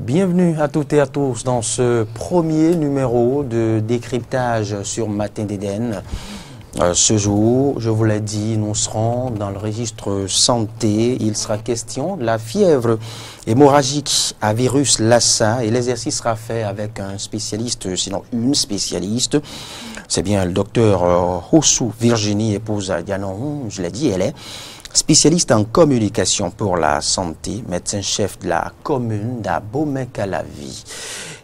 Bienvenue à toutes et à tous dans ce premier numéro de décryptage sur Matin d'Éden. Ce jour, je vous l'ai dit, nous serons dans le registre santé. Il sera question de la fièvre hémorragique à virus Lassa et l'exercice sera fait avec un spécialiste, sinon une spécialiste. C'est bien le docteur Rossou Virginie, épouse Dianon, je l'ai dit, elle est spécialiste en communication pour la santé, médecin-chef de la commune d'Abomey-Calavi.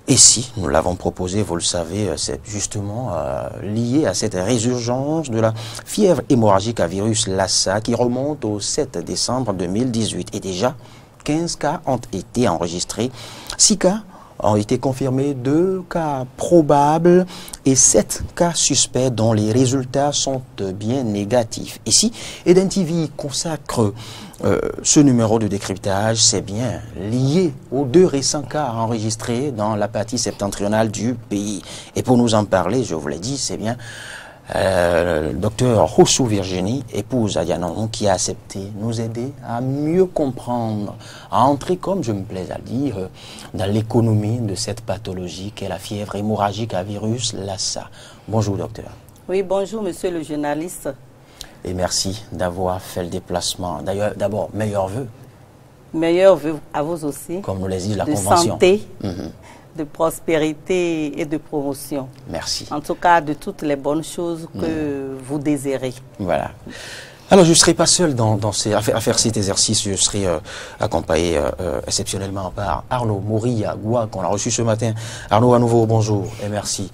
Et si, nous l'avons proposé, vous le savez, c'est justement lié à cette résurgence de la fièvre hémorragique à virus Lassa qui remonte au 7 décembre 2018. Et déjà, 15 cas ont été enregistrés, 6 cas ont été confirmés, 2 cas probables et 7 cas suspects dont les résultats sont bien négatifs. Ici, Eden TV consacre ce numéro de décryptage, c'est bien lié aux 2 récents cas enregistrés dans la partie septentrionale du pays. Et pour nous en parler, je vous l'ai dit, c'est bien le docteur Rossou Virginie, épouse à Dianon, qui a accepté nous aider à mieux comprendre, à entrer, comme je me plais à dire, dans l'économie de cette pathologie qu'est la fièvre hémorragique à virus Lassa. Bonjour docteur. Oui, bonjour monsieur le journaliste. Et merci d'avoir fait le déplacement. D'ailleurs, d'abord, meilleurs vœux. Meilleurs vœux à vous aussi. Comme nous les dit la de Convention. Santé, de prospérité et de promotion. Merci. En tout cas, de toutes les bonnes choses que vous désirez. Voilà. Alors, je ne serai pas seul à faire cet exercice. Je serai accompagné exceptionnellement par Arnaud Mouriagoua, qu'on a reçu ce matin. Arnaud, à nouveau, bonjour et merci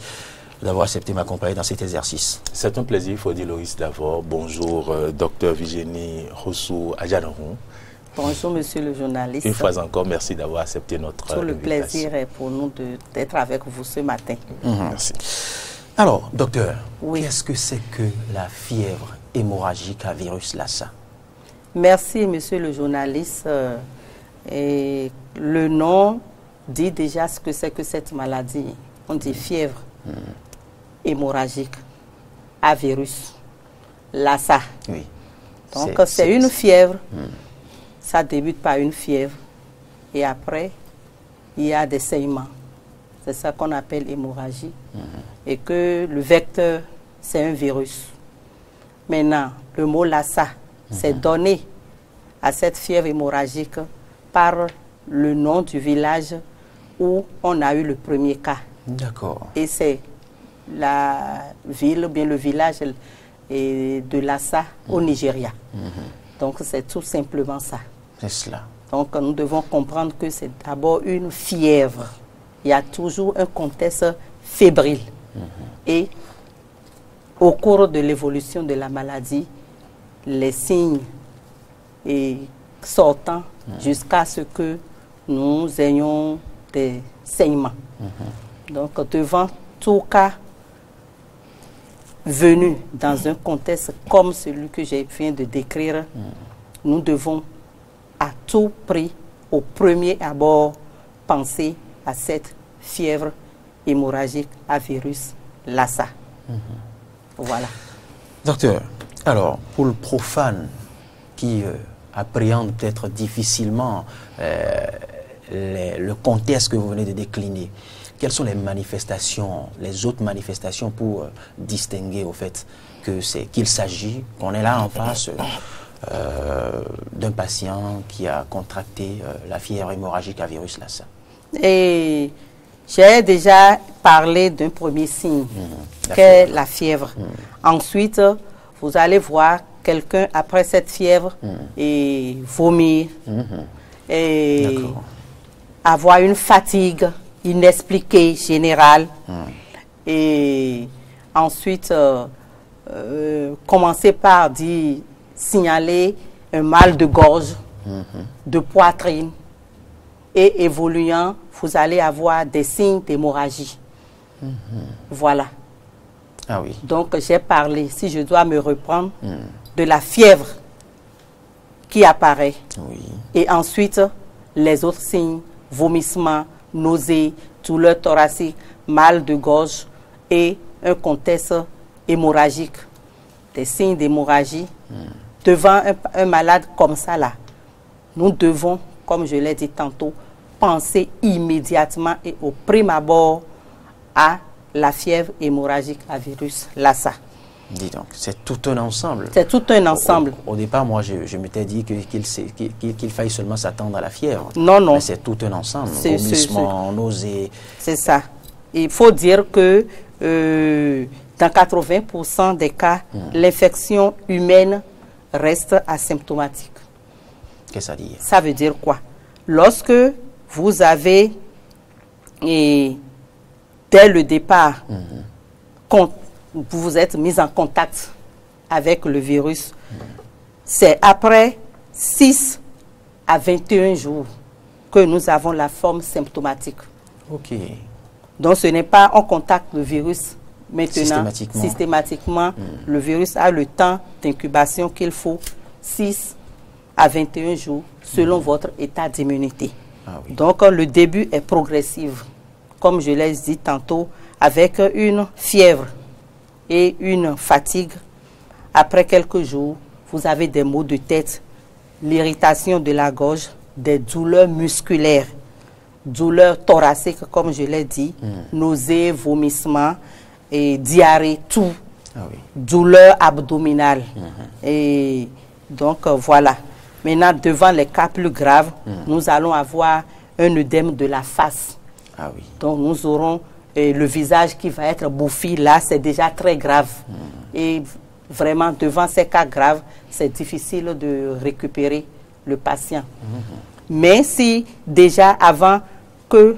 d'avoir accepté m'accompagner dans cet exercice. C'est un plaisir, il faut dire Loïs d'abord. Bonjour, docteur Virginie Rossou Adjanoron. Bonjour, monsieur le journaliste. Une fois encore, merci d'avoir accepté notre Tout le invitation. plaisir est pour nous d'être avec vous ce matin. Merci. Alors, docteur, Oui. qu'est-ce que c'est que la fièvre hémorragique à virus Lassa? Merci, monsieur le journaliste. Et le nom dit déjà ce que c'est que cette maladie. On dit fièvre hémorragique à virus Lassa. Oui. Donc, c'est une fièvre. Ça débute par une fièvre. Et après, il y a des saignements. C'est ça qu'on appelle hémorragie. Et que le vecteur, c'est un virus. Maintenant, le mot Lassa, c'est donné à cette fièvre hémorragique par le nom du village où on a eu le premier cas. D'accord. Et c'est la ville, ou bien le village de Lassa au Nigeria. Donc, c'est tout simplement ça. C'est cela. Donc, nous devons comprendre que c'est d'abord une fièvre. Il y a toujours un contexte fébrile. Et au cours de l'évolution de la maladie, les signes sortant jusqu'à ce que nous ayons des saignements. Donc, devant tout cas venu dans un contexte comme celui que je viens de décrire, nous devons à tout prix, au premier abord, penser à cette fièvre hémorragique à virus Lassa. Voilà. Docteur, alors, pour le profane qui appréhende peut-être difficilement le contexte que vous venez de décliner, quelles sont les manifestations, les autres manifestations pour distinguer au fait qu'il s'agit, qu'on est là en face d'un patient qui a contracté la fièvre hémorragique à virus Lassa? Et j'ai déjà parlé d'un premier signe, qu'est la fièvre. Ensuite, vous allez voir quelqu'un après cette fièvre et vomir, et avoir une fatigue inexpliquée, générale, et ensuite commencer par signaler un mal de gorge, de poitrine, et évoluant, vous allez avoir des signes d'hémorragie. Voilà. Ah oui. Donc, j'ai parlé, si je dois me reprendre, de la fièvre qui apparaît. Oui. Et ensuite, les autres signes, vomissement, nausées, douleur thoracique, mal de gorge et un contexte hémorragique. Des signes d'hémorragie. Devant un malade comme ça, là, nous devons, comme je l'ai dit tantôt, penser immédiatement et au prime abord à la fièvre hémorragique à virus Lassa. Dis donc, c'est tout un ensemble. C'est tout un ensemble. Au départ, moi, je m'étais dit qu'il faille seulement s'attendre à la fièvre. Non, non. Mais c'est tout un ensemble. Vomissement, nausées. C'est ça. Il faut dire que dans 80% des cas, l'infection humaine reste asymptomatique. Qu'est-ce que ça dit? Ça veut dire quoi? Lorsque vous avez, dès le départ, vous vous êtes mis en contact avec le virus, c'est après 6 à 21 jours que nous avons la forme symptomatique. Ok. Donc ce n'est pas on contacte le virus maintenant. Systématiquement. Le virus a le temps d'incubation qu'il faut, 6 à 21 jours, selon votre état d'immunité. Ah oui. Donc le début est progressif, comme je l'ai dit tantôt, avec une fièvre et une fatigue. Après quelques jours, vous avez des maux de tête, l'irritation de la gorge, des douleurs musculaires, douleurs thoraciques, comme je l'ai dit, nausées, vomissements, et diarrhée, tout, douleurs abdominales. Et donc, voilà. Maintenant, devant les cas plus graves, nous allons avoir un œdème de la face. Ah oui. Donc, nous aurons le visage qui va être bouffi. Là, c'est déjà très grave. Et vraiment, devant ces cas graves, c'est difficile de récupérer le patient. Mais si déjà, avant que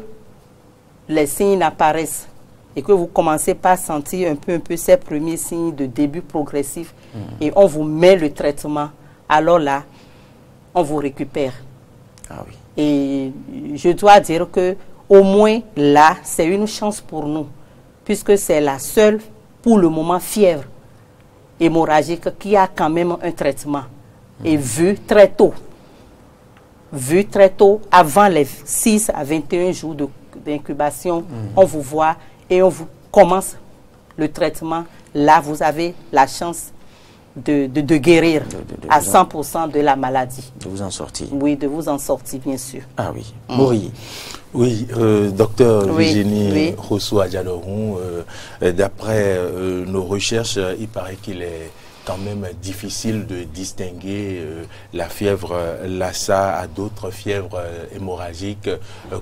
les signes n'apparaissent et que vous commencez par sentir un peu ces premiers signes de début progressif et on vous met le traitement, alors là, on vous récupère. Ah oui. Et je dois dire que au moins là, c'est une chance pour nous, puisque c'est la seule, pour le moment, fièvre hémorragique qui a quand même un traitement. Et vu très tôt, avant les 6 à 21 jours d'incubation, on vous voit et on vous commence le traitement. Là, vous avez la chance de guérir à 100% de la maladie. De vous en sortir. Oui, de vous en sortir, bien sûr. Ah oui. Mori. Oui, docteur Virginie Rousseau Adjadorou, d'après nos recherches, il paraît qu'il est quand même difficile de distinguer la fièvre Lassa à d'autres fièvres hémorragiques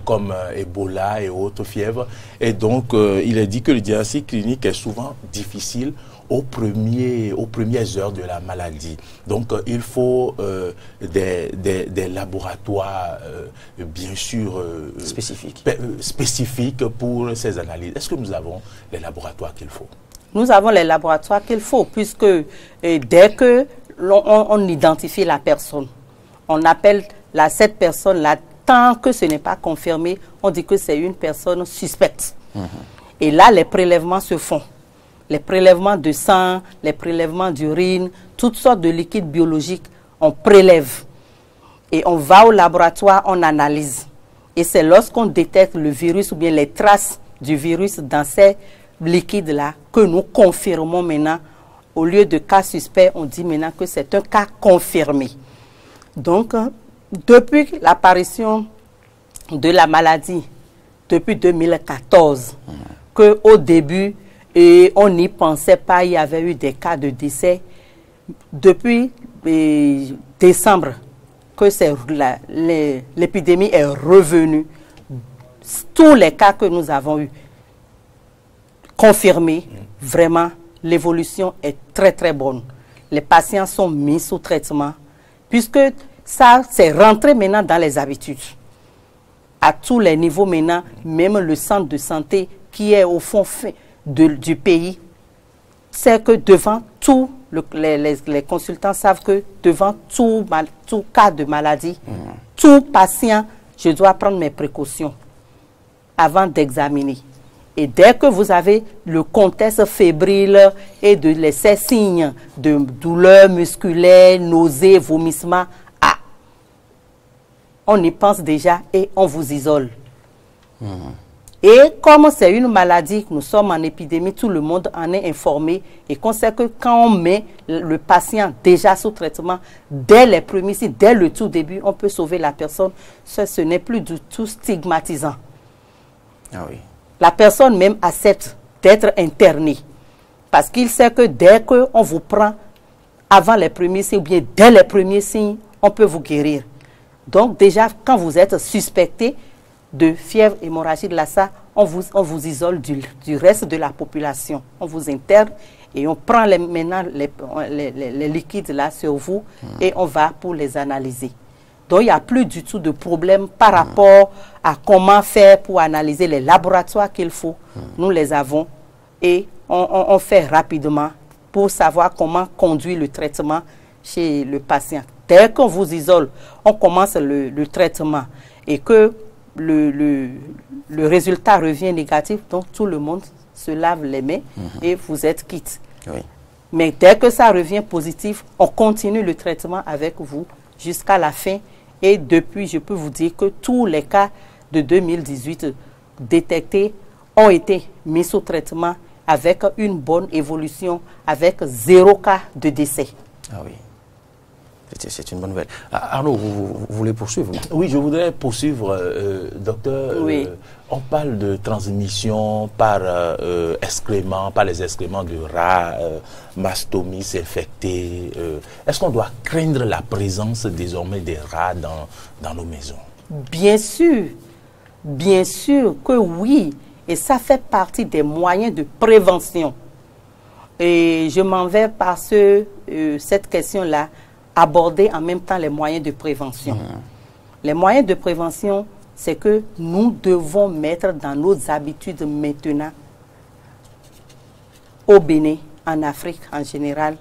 comme Ebola et autres fièvres. Et donc, il est dit que le diagnostic clinique est souvent difficile aux premières heures de la maladie. Donc, il faut des laboratoires, bien sûr, spécifiques pour ces analyses. Est-ce que nous avons les laboratoires qu'il faut? Nous avons les laboratoires qu'il faut, puisque dès que on identifie la personne, on appelle cette personne-là, tant que ce n'est pas confirmé, on dit que c'est une personne suspecte. Et là, les prélèvements se font. Les prélèvements de sang, les prélèvements d'urine, toutes sortes de liquides biologiques, on prélève. Et on va au laboratoire, on analyse. Et c'est lorsqu'on détecte le virus ou bien les traces du virus dans ces liquides-là que nous confirmons maintenant. Au lieu de cas suspect, on dit maintenant que c'est un cas confirmé. Donc, depuis l'apparition de la maladie, depuis 2014, qu'au début, et on n'y pensait pas, il y avait eu des cas de décès. Depuis décembre, que l'épidémie est revenue, tous les cas que nous avons eus, confirmés, vraiment, l'évolution est très très bonne. Les patients sont mis sous traitement, puisque ça, c'est rentré maintenant dans les habitudes. À tous les niveaux maintenant, même le centre de santé qui est au fond du pays, c'est que devant tout, les consultants savent que devant tout cas de maladie, tout patient, je dois prendre mes précautions avant d'examiner. Et dès que vous avez le contexte fébrile et ces signes de douleur musculaire, nausées, vomissements, on y pense déjà et on vous isole. Et comme c'est une maladie, nous sommes en épidémie, tout le monde en est informé et qu'on sait que quand on met le patient déjà sous traitement, dès les premiers signes, dès le tout début, on peut sauver la personne. Ce n'est plus du tout stigmatisant. Ah oui. La personne même accepte d'être internée parce qu'il sait que dès qu'on vous prend avant les premiers signes ou bien dès les premiers signes, on peut vous guérir. Donc déjà, quand vous êtes suspecté de fièvre hémorragique Lassa, on vous isole du reste de la population. On vous interne et on prend maintenant les liquides là sur vous et on va pour les analyser. Donc il n'y a plus du tout de problème par rapport à comment faire pour analyser les laboratoires qu'il faut. Nous les avons et on fait rapidement pour savoir comment conduire le traitement chez le patient. Dès qu'on vous isole, on commence le traitement et que le résultat revient négatif, donc tout le monde se lave les mains et vous êtes quitte. Oui. Mais dès que ça revient positif, on continue le traitement avec vous jusqu'à la fin. Et depuis, je peux vous dire que tous les cas de 2018 détectés ont été mis sous traitement avec une bonne évolution, avec 0 cas de décès. Ah oui. C'est une bonne nouvelle. Arnaud, vous voulez poursuivre? Oui, je voudrais poursuivre, docteur. Oui. On parle de transmission par excréments, par les excréments de rats, mastomie infectés. Est-ce qu'on doit craindre la présence désormais des rats dans nos maisons? Bien sûr que oui. Et ça fait partie des moyens de prévention. Et je m'en vais par cette question-là, aborder en même temps les moyens de prévention. Les moyens de prévention, c'est que nous devons mettre dans nos habitudes maintenant, au Bénin, en Afrique en général,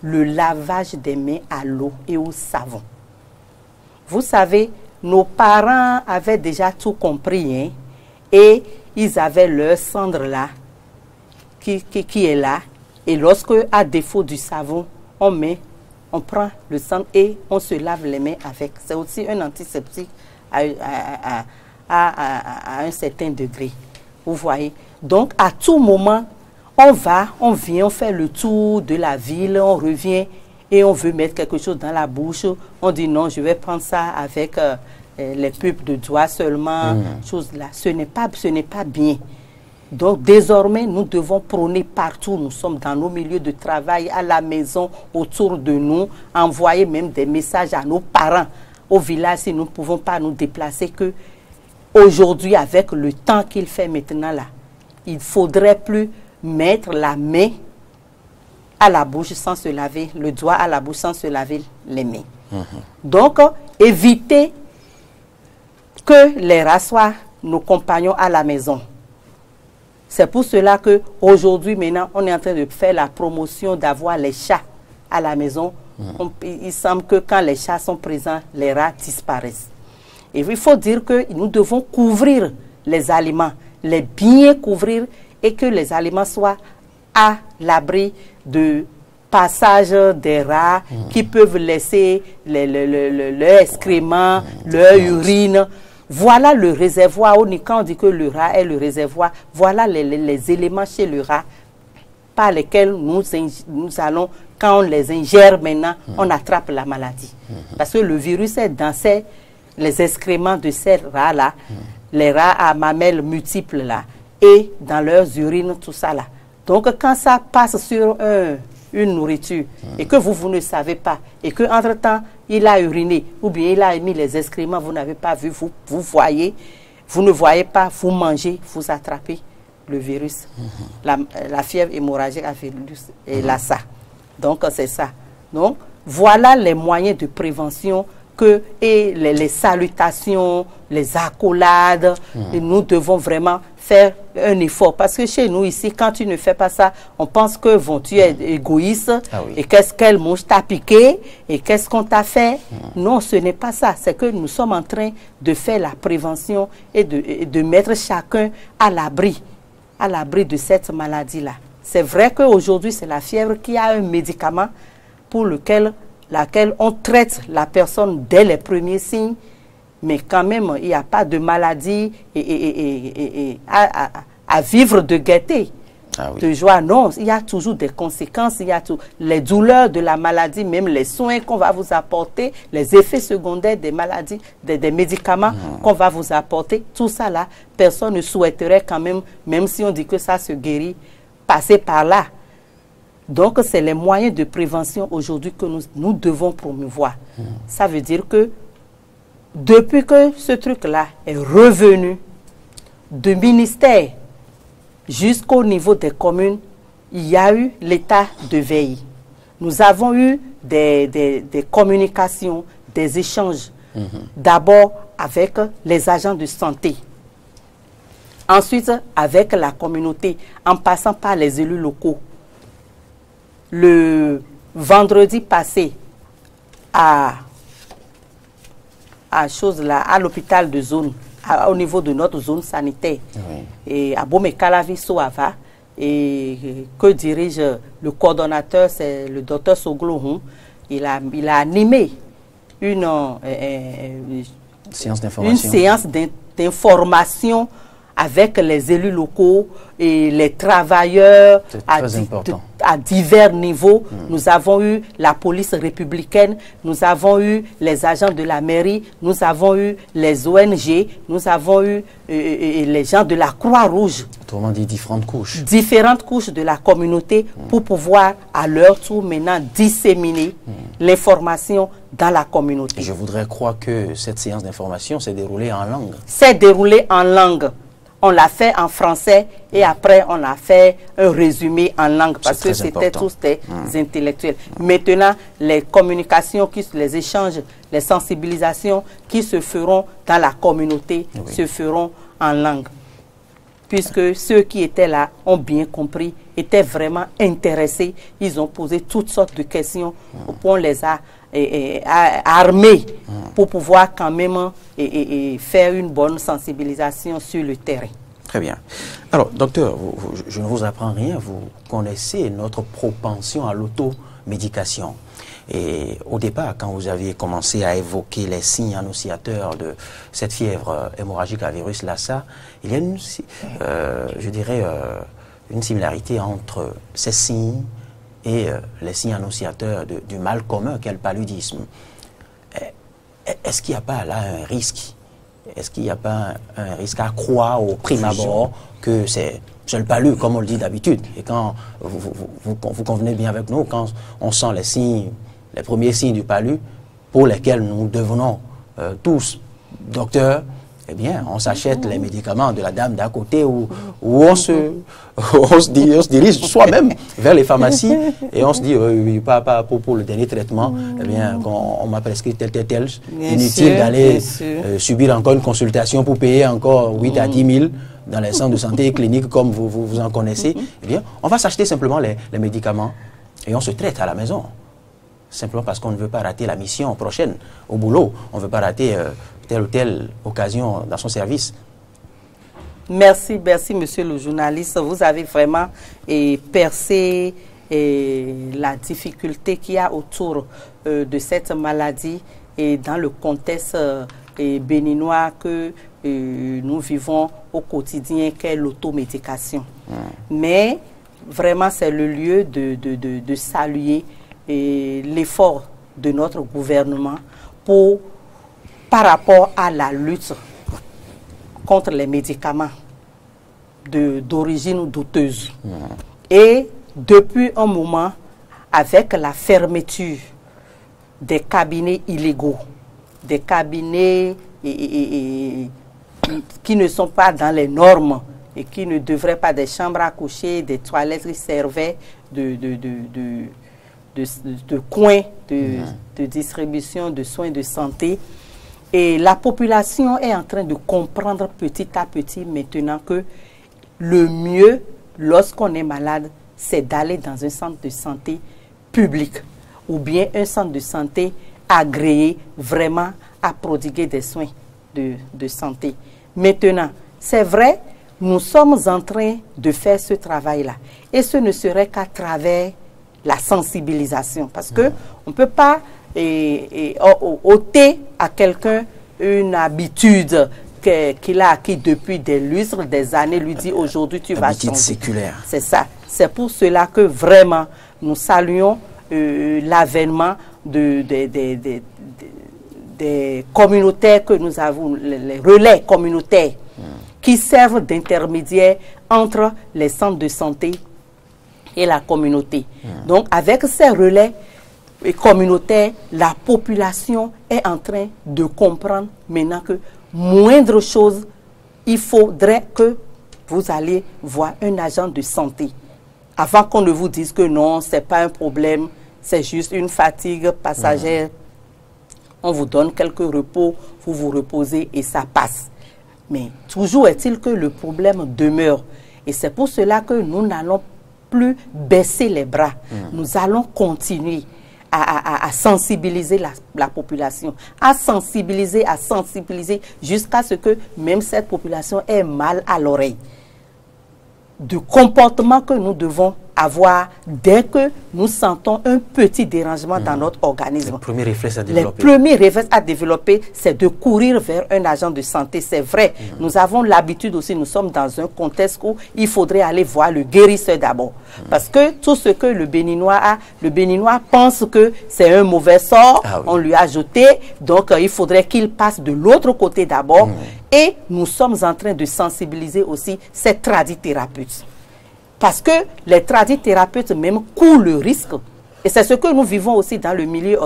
le lavage des mains à l'eau et au savon. Vous savez, nos parents avaient déjà tout compris, hein, et ils avaient leur cendre là, qui est là, et lorsque, à défaut du savon, on prend le sang et on se lave les mains avec. C'est aussi un antiseptique à un certain degré. Vous voyez. Donc, à tout moment, on vient, on fait le tour de la ville, on revient et on veut mettre quelque chose dans la bouche. On dit non, je vais prendre ça avec les pulpes de doigts seulement, choses là. Ce n'est pas bien. Donc, désormais, nous devons prôner partout. Nous sommes dans nos milieux de travail, à la maison, autour de nous, envoyer même des messages à nos parents. Au village, si nous ne pouvons pas nous déplacer, que aujourd'hui, avec le temps qu'il fait maintenant là, il ne faudrait plus mettre la main à la bouche sans se laver, le doigt à la bouche sans se laver les mains. Donc, éviter que les rats soient nos compagnons à la maison. C'est pour cela qu'aujourd'hui, maintenant, on est en train de faire la promotion d'avoir les chats à la maison. Il semble que quand les chats sont présents, les rats disparaissent. Et il faut dire que nous devons couvrir les aliments, les bien couvrir et que les aliments soient à l'abri de passage des rats qui peuvent laisser leurs excréments, leur urine. Voilà le réservoir. Quand on dit que le rat est le réservoir, voilà les éléments chez le rat par lesquels nous allons, quand on les ingère maintenant, on attrape la maladie. Parce que le virus est dans les excréments de ces rats-là, les rats à mamelles multiples là, et dans leurs urines, tout ça là. Donc quand ça passe sur une nourriture et que vous ne savez pas, et qu'entre-temps, il a uriné, ou bien il a émis les excréments, vous n'avez pas vu, vous voyez, vous ne voyez pas, vous mangez, vous attrapez le virus. La fièvre hémorragique à virus et Lassa. Donc, c'est ça. Donc, voilà les moyens de prévention et les salutations, les accolades. Et nous devons vraiment faire un effort. Parce que chez nous, ici, quand tu ne fais pas ça, on pense que tu es égoïste. Et quelle mouche t'a piqué? Et qu'est-ce qu'on t'a fait? Non, ce n'est pas ça. C'est que nous sommes en train de faire la prévention et de mettre chacun à l'abri de cette maladie-là. C'est vrai qu'aujourd'hui, c'est la fièvre qui a un médicament pour laquelle on traite la personne dès les premiers signes. mais quand même, il n'y a pas de maladie à vivre de gaieté. Ah oui. De joie, non, il y a toujours des conséquences, il y a les douleurs de la maladie, même les soins qu'on va vous apporter, les effets secondaires des maladies, des médicaments qu'on va vous apporter, tout ça là, personne ne souhaiterait quand même si on dit que ça se guérit, passer par là. Donc, c'est les moyens de prévention aujourd'hui que nous devons promouvoir. Ça veut dire que depuis que ce truc-là est revenu de ministère jusqu'au niveau des communes, il y a eu l'état de veille. Nous avons eu des communications, des échanges. D'abord avec les agents de santé. Ensuite avec la communauté, en passant par les élus locaux. Le vendredi passé, à l'hôpital de zone, au niveau de notre zone sanitaire, et à Bomekalavi Soava, et que dirige le coordonnateur, c'est le docteur Soglohun. Il a animé une séance d'information avec les élus locaux et les travailleurs à divers niveaux. Nous avons eu la police républicaine, nous avons eu les agents de la mairie, nous avons eu les ONG, nous avons eu les gens de la Croix-Rouge. Autrement dit, différentes couches. Différentes couches de la communauté pour pouvoir à leur tour maintenant disséminer l'information dans la communauté. Je voudrais croire que cette séance d'information s'est déroulée en langue. C'est déroulé en langue. On l'a fait en français et après on a fait un résumé en langue parce que c'était tous des intellectuels. Maintenant, les communications, les échanges, les sensibilisations qui se feront dans la communauté se feront en langue. Puisque ceux qui étaient là ont bien compris, étaient vraiment intéressés. Ils ont posé toutes sortes de questions. On les a armés pour pouvoir quand même faire une bonne sensibilisation sur le terrain. Très bien. Alors, docteur, je ne vous apprends rien. Vous connaissez notre propension à l'automédication. Et au départ, quand vous aviez commencé à évoquer les signes annonciateurs de cette fièvre hémorragique à virus Lassa, il y a une similarité entre ces signes et les signes annonciateurs du mal commun qu'est le paludisme. Est-ce qu'il n'y a pas là un risque? Est-ce qu'il n'y a pas un risque à croire au prime abord que c'est le palu, comme on le dit d'habitude? Et quand vous convenez bien avec nous, quand on sent les signes, les premiers signes du palu, pour lesquels nous devenons tous docteurs, eh bien, on s'achète les médicaments de la dame d'à côté ou on se dirige soi-même vers les pharmacies et on se dit, pas pour le dernier traitement, eh bien, on m'a prescrit tel. Inutile d'aller subir encore une consultation pour payer encore 8 à 10 000 dans les centres de santé cliniques comme vous en connaissez. Eh bien, on va s'acheter simplement les médicaments et on se traite à la maison. Simplement parce qu'on ne veut pas rater la mission prochaine au boulot. On ne veut pas rater telle ou telle occasion dans son service. Merci, monsieur le journaliste. Vous avez vraiment percé la difficulté qu'il y a autour de cette maladie et dans le contexte béninois que nous vivons au quotidien, qu'est l'automédication. Mais vraiment, c'est le lieu de saluer l'effort de notre gouvernement par rapport à la lutte contre les médicaments d'origine douteuse. Et depuis un moment, avec la fermeture des cabinets illégaux, des cabinets qui ne sont pas dans les normes et qui ne devraient pas, des chambres à coucher, des toilettes qui servaient de coins de distribution de soins de santé. Et la population est en train de comprendre petit à petit maintenant que le mieux, lorsqu'on est malade, c'est d'aller dans un centre de santé public ou bien un centre de santé agréé vraiment à prodiguer des soins de santé. Maintenant, c'est vrai, nous sommes en train de faire ce travail-là. Et ce ne serait qu'à travers la sensibilisation. Parce qu'on ne peut pas ôter à quelqu'un une habitude qu'il a acquis depuis des lustres, des années, lui dit aujourd'hui tu vas changer. Séculaire. C'est ça. C'est pour cela que vraiment nous saluons l'avènement des communautaires que nous avons, les relais communautaires qui servent d'intermédiaires entre les centres de santé et la communauté. Donc avec ces relais communautaires, la population est en train de comprendre maintenant que moindre chose, il faudrait que vous allez voir un agent de santé. Avant qu'on ne vous dise que non, ce n'est pas un problème, c'est juste une fatigue passagère. On vous donne quelques repos, vous vous reposez et ça passe. Mais toujours est-il que le problème demeure. Et c'est pour cela que nous n'allons plus baisser les bras. Nous allons continuer à sensibiliser la population, à sensibiliser jusqu'à ce que même cette population ait mal à l'oreille. Du comportement que nous devons avoir dès que nous sentons un petit dérangement dans notre organisme. Le premier réflexe à développer. Le premier réflexe à développer, c'est de courir vers un agent de santé. C'est vrai, nous avons l'habitude aussi, nous sommes dans un contexte où il faudrait aller voir le guérisseur d'abord. Parce que tout ce que le Béninois a, le Béninois pense que c'est un mauvais sort, on lui a jeté, donc il faudrait qu'il passe de l'autre côté d'abord. Et nous sommes en train de sensibiliser aussi ces tradithérapeutes. Parce que les tradithérapeutes même courent le risque. Et c'est ce que nous vivons aussi dans le milieu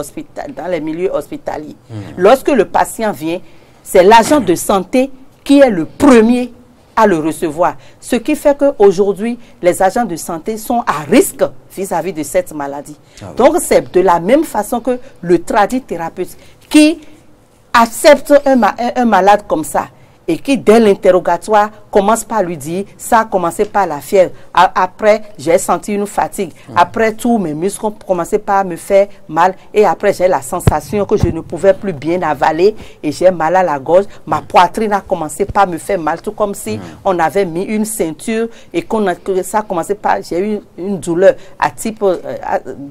les milieux hospitaliers. Lorsque le patient vient, c'est l'agent de santé qui est le premier à le recevoir. Ce qui fait qu'aujourd'hui, les agents de santé sont à risque vis-à-vis de cette maladie. Donc, c'est de la même façon que le tradithérapeute qui accepte un malade comme ça, et qui, dès l'interrogatoire, commence par lui dire, ça a commencé par la fièvre. Après, j'ai senti une fatigue. Après, tous mes muscles ont commencé par me faire mal. Et après, j'ai la sensation que je ne pouvais plus bien avaler et j'ai mal à la gorge. Ma poitrine a commencé par me faire mal, tout comme si on avait mis une ceinture et que ça a commencé par... J'ai eu une douleur à type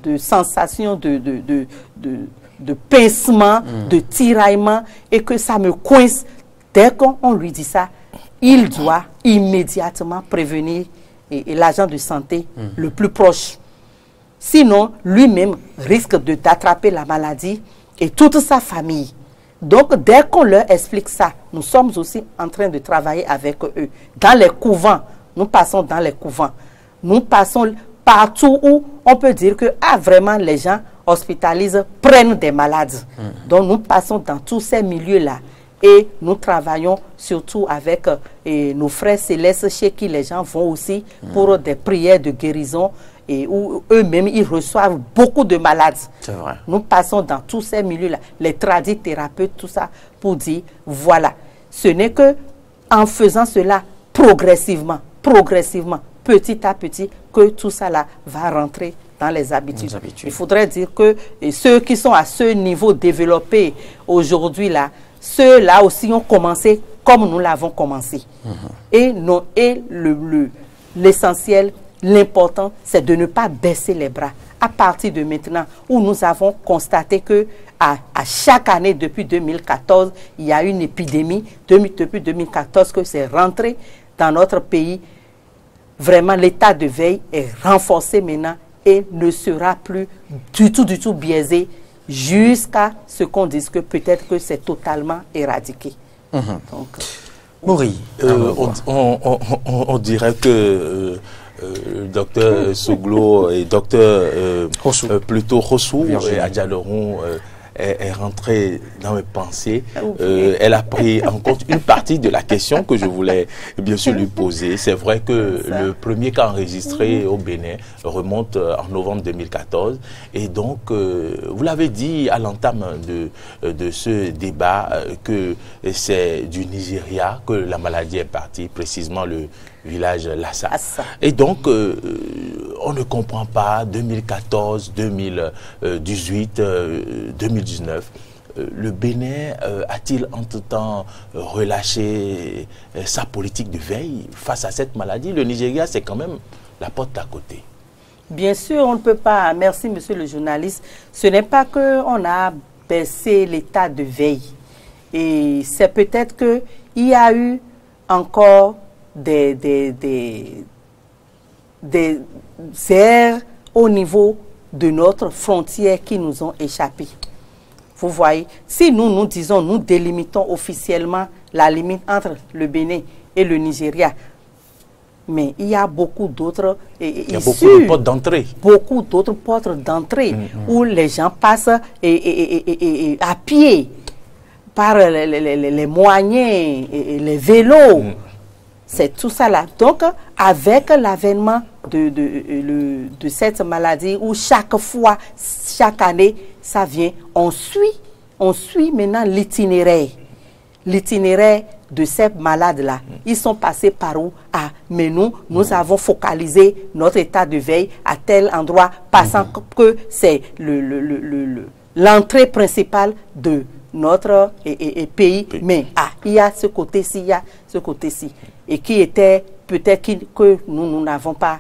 de sensation de pincement, de tiraillement et que ça me coince. Dès qu'on lui dit ça, il doit immédiatement prévenir l'agent de santé le plus proche. Sinon, lui-même risque d'attraper la maladie et toute sa famille. Donc, dès qu'on leur explique ça, nous sommes aussi en train de travailler avec eux. Dans les couvents, nous passons dans les couvents. Nous passons partout où on peut dire que vraiment les gens hospitalisent, prennent des malades. Donc, nous passons dans tous ces milieux-là. Et nous travaillons surtout avec nos frères célestes chez qui les gens vont aussi pour des prières de guérison et où eux-mêmes ils reçoivent beaucoup de malades. C'est vrai. Nous passons dans tous ces milieux-là, les tradithérapeutes, tout ça, pour dire voilà, ce n'est que en faisant cela progressivement, petit à petit, que tout ça là va rentrer dans les habitudes. Il faudrait dire que ceux qui sont à ce niveau développé aujourd'hui là, ceux-là aussi ont commencé comme nous l'avons commencé. Et l'essentiel, l'important, c'est de ne pas baisser les bras. À partir de maintenant, où nous avons constaté que à chaque année, depuis 2014, il y a une épidémie. Depuis 2014, que c'est rentré dans notre pays. Vraiment, l'état de veille est renforcé maintenant et ne sera plus du tout biaisé jusqu'à ce qu'on dise que peut-être que c'est totalement éradiqué. Donc, Maury, on dirait que docteur Souglo et docteur plutôt Rossou et Adjaloron est rentrée dans mes pensées. Elle a pris en compte une partie de la question que je voulais bien sûr lui poser. C'est vrai que le premier cas enregistré au Bénin remonte en novembre 2014. Et donc, vous l'avez dit à l'entame de ce débat que c'est du Nigeria que la maladie est partie, précisément le village Lassa. Et donc, on ne comprend pas 2014, 2018, 2019. Le Bénin a-t-il entre-temps relâché sa politique de veille face à cette maladie? Le Nigeria, c'est quand même la porte d'à côté. Bien sûr, on ne peut pas. Merci, monsieur le journaliste. Ce n'est pas qu'on a baissé l'état de veille. Et c'est peut-être qu'il y a eu encore des aires au niveau de notre frontière qui nous ont échappé. Vous voyez, si nous disons, nous délimitons officiellement la limite entre le Bénin et le Nigeria, mais il y a beaucoup d'autres il y a beaucoup de portes d'entrée. Beaucoup d'autres portes d'entrée où les gens passent à pied par les moyens, les vélos. C'est tout ça là. Donc, avec l'avènement de cette maladie où chaque fois, chaque année, ça vient, on suit maintenant l'itinéraire. L'itinéraire de ces malades-là. Ils sont passés par où? Ah, mais nous avons focalisé notre état de veille à tel endroit, passant que c'est l'entrée principale de notre pays. Mais il y a ce côté-ci, il y a ce côté-ci. Et qui était peut-être que nous n'avons pas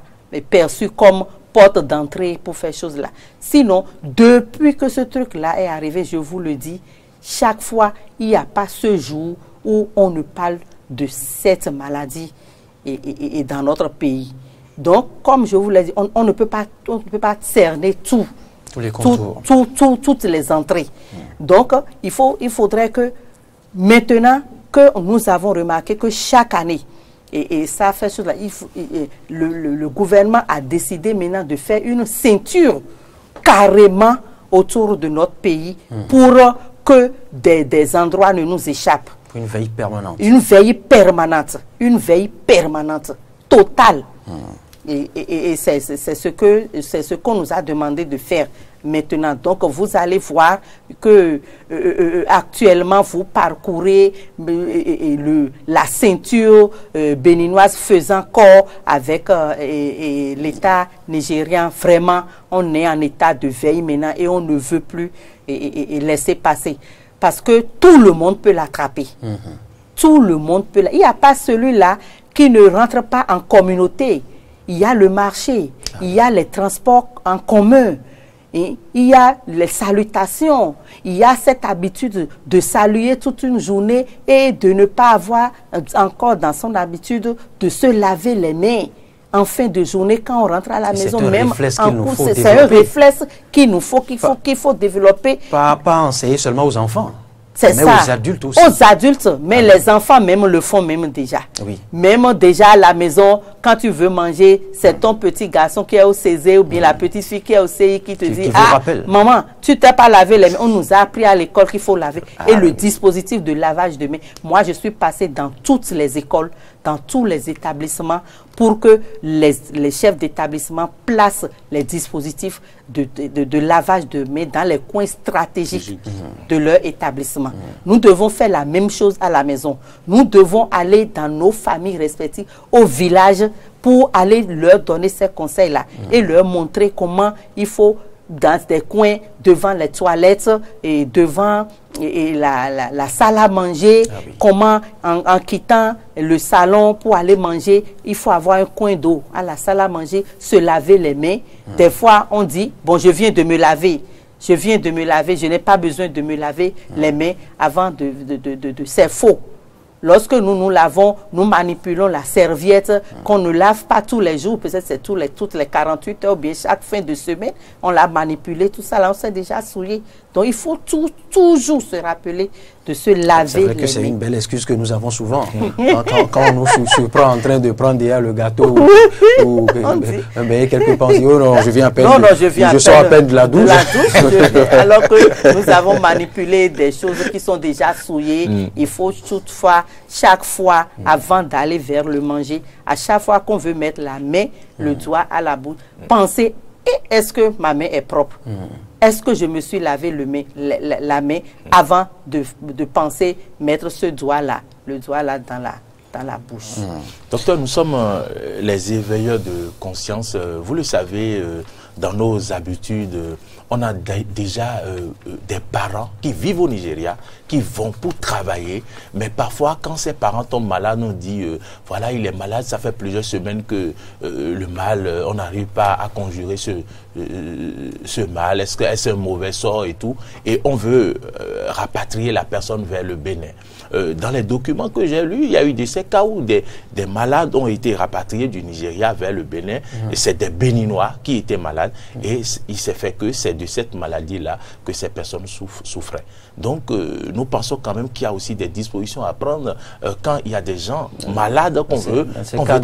perçu comme porte d'entrée pour faire choses là. Sinon, depuis que ce truc-là est arrivé, je vous le dis, chaque fois, il n'y a pas ce jour où on ne parle de cette maladie et dans notre pays. Donc, comme je vous l'ai dit, on ne peut pas cerner tous les contours, toutes les entrées. Donc, il faudrait que maintenant que nous avons remarqué que chaque année, et ça fait chose là, le gouvernement a décidé maintenant de faire une ceinture carrément autour de notre pays pour que des endroits ne nous échappent. Une veille permanente. Une veille permanente. Une veille permanente. Totale. Et c'est ce qu'on nous a demandé de faire maintenant. Donc, vous allez voir que actuellement, vous parcourez la ceinture béninoise faisant corps avec l'État nigérien. Vraiment, on est en état de veille maintenant et on ne veut plus laisser passer. Parce que tout le monde peut l'attraper. Tout le monde peut l'attraper. Il n'y a pas celui-là qui ne rentre pas en communauté. Il y a le marché, il y a les transports en commun, il y a les salutations, il y a cette habitude de saluer toute une journée et de ne pas avoir encore dans son habitude de se laver les mains en fin de journée quand on rentre à la maison. Même en cours, c'est un réflexe qu'il faut développer. Pas enseigner seulement aux enfants. C'est ça. Aux adultes aussi. Aux adultes, mais les enfants même le font même déjà. Oui. Même déjà à la maison, quand tu veux manger, c'est ton petit garçon qui est au CZ ou bien la petite fille qui est au CI qui te dit « Ah, maman, tu t'es pas lavé les mains. » On nous a appris à l'école qu'il faut laver. Et le dispositif de lavage de mains, moi je suis passée dans toutes les écoles, dans tous les établissements pour que les chefs d'établissement placent les dispositifs de lavage de mains dans les coins stratégiques de leur établissement. Nous devons faire la même chose à la maison. Nous devons aller dans nos familles respectives, au village, pour aller leur donner ces conseils-là et leur montrer comment il faut, dans des coins, devant les toilettes et devant la salle à manger, comment en quittant le salon pour aller manger, il faut avoir un coin d'eau à la salle à manger, se laver les mains. Des fois, on dit, bon, je viens de me laver. Je viens de me laver, je n'ai pas besoin de me laver les mains avant c'est faux. Lorsque nous lavons, nous manipulons la serviette qu'on ne lave pas tous les jours, peut-être c'est toutes les 48 heures ou bien chaque fin de semaine, on l'a manipulé, tout ça là, on s'est déjà souillé. Donc il faut toujours se rappeler de se laver. C'est vrai que c'est une belle excuse que nous avons souvent. Quand on nous surprend en train de prendre déjà le gâteau ou quelque part, on dit, oh non, je viens à peine, je sors à peine de la douche. Alors que nous avons manipulé des choses qui sont déjà souillées. Il faut toutefois, chaque fois, avant d'aller vers le manger, à chaque fois qu'on veut mettre la main, le doigt à la bouche, penser, est-ce que ma main est propre? Est-ce que je me suis lavé la main avant de penser mettre ce doigt-là, le doigt-là dans la bouche? Docteur, nous sommes les éveilleurs de conscience. Vous le savez, dans nos habitudes, on a déjà des parents qui vivent au Nigeria, qui vont pour travailler, mais parfois quand ces parents tombent malades, on dit voilà, il est malade, ça fait plusieurs semaines que le mal, on n'arrive pas à conjurer ce mal? Est-ce que c'est un mauvais sort et tout? Et on veut rapatrier la personne vers le Bénin. Dans les documents que j'ai lus, il y a eu de ces cas où des malades ont été rapatriés du Nigeria vers le Bénin. Et c'est des Béninois qui étaient malades. Et il s'est fait que c'est de cette maladie-là que ces personnes souffraient. Donc, nous pensons quand même qu'il y a aussi des dispositions à prendre quand il y a des gens malades qu'on veut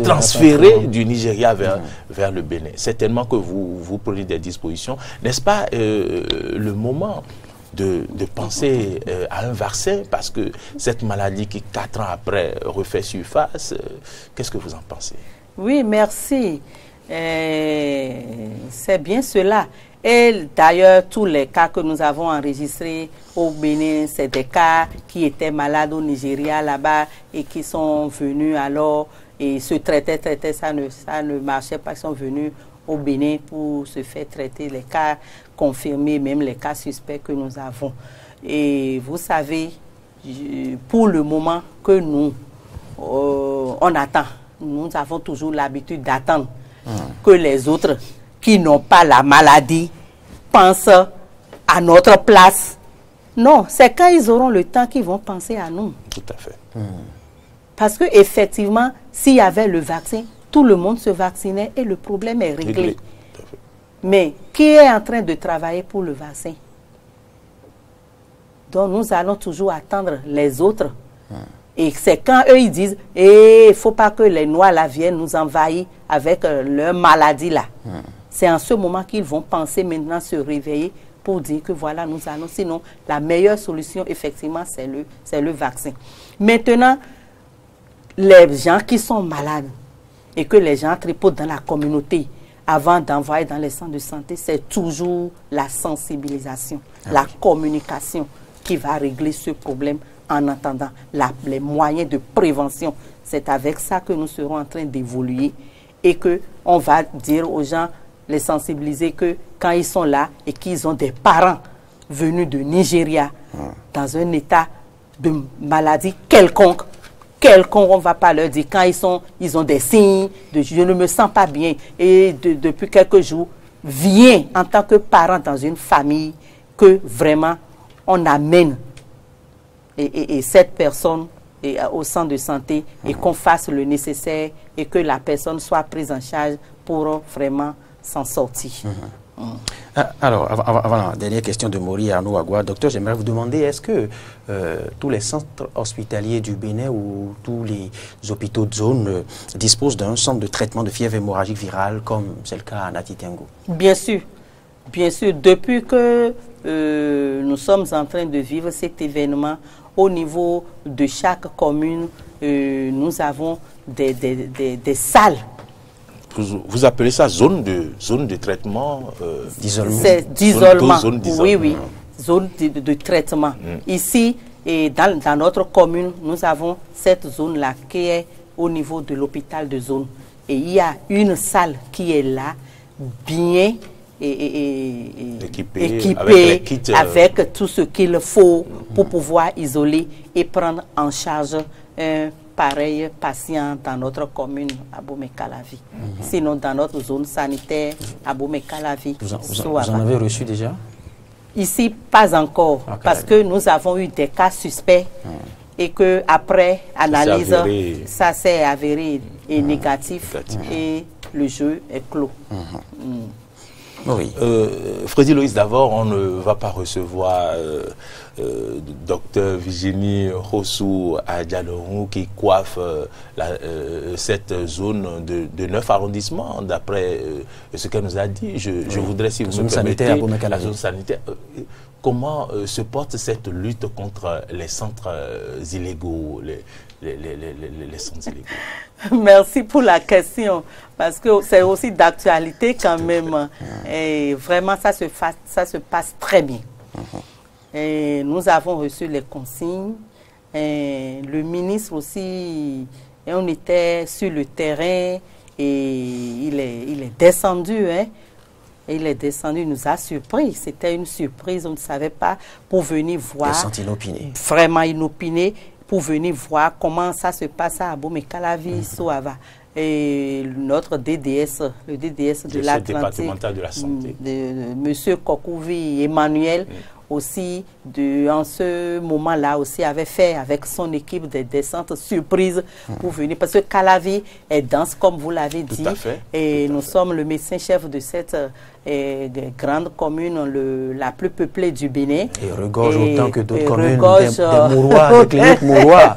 transférer du Nigeria vers le Bénin. Certainement que vous prenez des dispositions. N'est-ce pas le moment de penser à un vaccin, parce que cette maladie qui 4 ans après refait surface, qu'est-ce que vous en pensez? Oui, merci. C'est bien cela. Et d'ailleurs, tous les cas que nous avons enregistrés au Bénin, c'est des cas qui étaient malades au Nigeria là-bas et qui sont venus alors et se traitaient, ça ne marchait pas, ils sont venus au Bénin pour se faire traiter les cas confirmés, même les cas suspects que nous avons. Et vous savez, pour le moment que nous, on attend, nous avons toujours l'habitude d'attendre que les autres qui n'ont pas la maladie pensent à notre place. Non, c'est quand ils auront le temps qu'ils vont penser à nous. Tout à fait. Parce qu'effectivement, s'il y avait le vaccin, tout le monde se vaccinait et le problème est réglé. Mais qui est en train de travailler pour le vaccin? Donc nous allons toujours attendre les autres. Et c'est quand eux ils disent, il ne faut pas que les Noirs là viennent nous envahir avec leur maladie là. C'est en ce moment qu'ils vont penser maintenant se réveiller pour dire que voilà, nous allons. Sinon, la meilleure solution, effectivement, c'est le vaccin. Maintenant, les gens qui sont malades et que les gens tripotent dans la communauté avant d'envoyer dans les centres de santé, c'est toujours la sensibilisation, la communication qui va régler ce problème en attendant les moyens de prévention. C'est avec ça que nous serons en train d'évoluer et qu'on va dire aux gens, les sensibiliser que quand ils sont là et qu'ils ont des parents venus de Nigeria dans un état de maladie quelconque, on ne va pas leur dire quand ils ont des signes de je ne me sens pas bien et depuis quelques jours, viens en tant que parent dans une famille que vraiment on amène et cette personne au centre de santé et qu'on fasse le nécessaire et que la personne soit prise en charge pour vraiment s'en sortir. Alors, avant la dernière question de Mori Arnaud Agua, docteur, j'aimerais vous demander, est-ce que tous les centres hospitaliers du Bénin ou tous les hôpitaux de zone disposent d'un centre de traitement de fièvre hémorragique virale comme c'est le cas à Nati Tengo? Bien sûr. Bien sûr. Depuis que nous sommes en train de vivre cet événement, au niveau de chaque commune, nous avons des salles. Vous appelez ça zone de traitement d'isolement. C'est d'isolement. Oui. Zone de traitement. Ici, et dans notre commune, nous avons cette zone-là qui est au niveau de l'hôpital de zone. Et il y a une salle qui est là, bien équipée avec tout ce qu'il faut pour pouvoir isoler et prendre en charge un pareil patient dans notre commune à Abomey-Calavi. Sinon, dans notre zone sanitaire à Abomey-Calavi. Vous en avez reçu déjà? Ici, pas encore, parce que nous avons eu des cas suspects et qu'après analyse, ça s'est avéré négatif et le jeu est clos. Oui. Freddy Loïs, d'abord, on ne va pas recevoir docteur Virginie Rossou à Dialorou qui coiffe cette zone de 9 arrondissements, d'après ce qu'elle nous a dit. Je voudrais, si vous me permettez, la zone sanitaire. Comment se porte cette lutte contre les centres illégaux, les centres illégaux? Merci pour la question, parce que c'est aussi d'actualité quand même. Et vraiment, ça se passe très bien. Et nous avons reçu les consignes. Et le ministre aussi, et on était sur le terrain et il est descendu. Il est descendu, il nous a surpris. C'était une surprise, on ne savait pas, pour venir voir. Inopiné. Vraiment inopiné. pour venir voir comment ça se passe à Abomey-Calavi, Soava. Et notre DDS, le DDS de l'Atlantique, départemental de la santé, de Monsieur Kokouvi Emmanuel, aussi, en ce moment-là aussi, avait fait avec son équipe des descentes surprises pour venir. Parce que Calavi est dense, comme vous l'avez dit. Et nous sommes le médecin-chef de cette grande commune, la plus peuplée du Bénin. Et regorge autant que d'autres communes, des Mourois, des cliniques Mourois.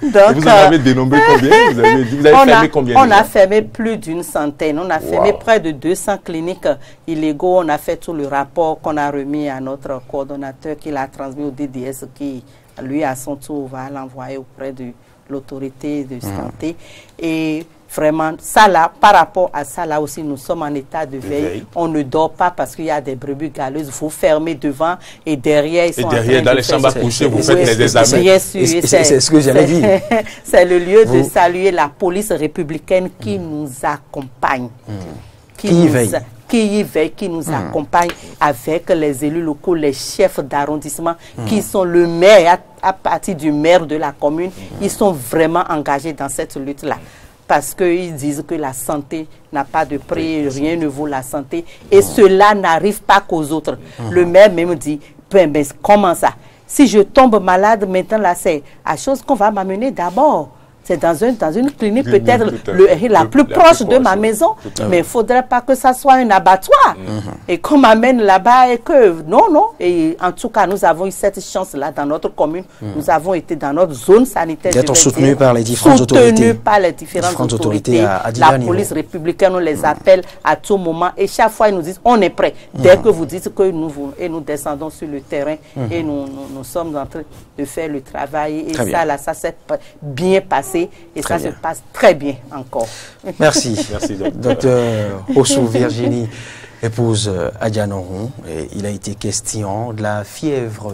Donc, vous en avez dénombré combien? Vous avez fermé combien? On a fermé plus d'une centaine. On a fermé près de 200 cliniques illégaux. On a fait tout le rapport qu'on a remis à notre coordonnateur qui l'a transmis au DDS qui, lui, à son tour, va l'envoyer auprès de l'autorité de santé. Et vraiment, ça là, par rapport à ça là aussi, nous sommes en état de veille. On ne dort pas parce qu'il y a des brebis galeuses. Vous fermez devant et derrière, ils sont dans les chambres à coucher, vous faites les examens. Bien sûr. C'est ce que j'allais dire. C'est le lieu de saluer la police républicaine qui nous accompagne. Qui y veille, qui nous accompagne avec les élus locaux, les chefs d'arrondissement, qui sont le maire, à partir du maire de la commune, ils sont vraiment engagés dans cette lutte-là. Parce qu'ils disent que la santé n'a pas de prix, rien ne vaut la santé. Et cela n'arrive pas qu'aux autres. Le maire même dit, ben, comment ça? Si je tombe malade, maintenant là, c'est la chose qu'on va m'amener d'abord. C'est dans une clinique peut-être la plus proche de ma maison, mais il ne faudrait pas que ça soit un abattoir. Et qu'on m'amène là-bas et que... Non. Et en tout cas, nous avons eu cette chance-là dans notre commune. Nous avons été dans notre zone sanitaire. D'être soutenus par les différentes autorités. Soutenus par les différentes autorités. La police républicaine, on les appelle à tout moment. Et chaque fois, ils nous disent, on est prêt. Dès que vous dites que nous descendons sur le terrain et nous sommes en train de faire le travail. Et ça, là, ça s'est bien passé. Et ça se passe très bien encore. Merci. Merci, docteur Ossou Virginie, épouse Adjanoron. Il a été question de la fièvre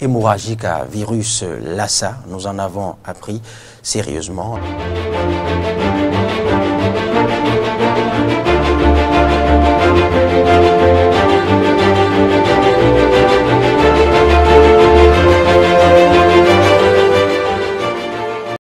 hémorragique à virus Lassa. Nous en avons appris sérieusement.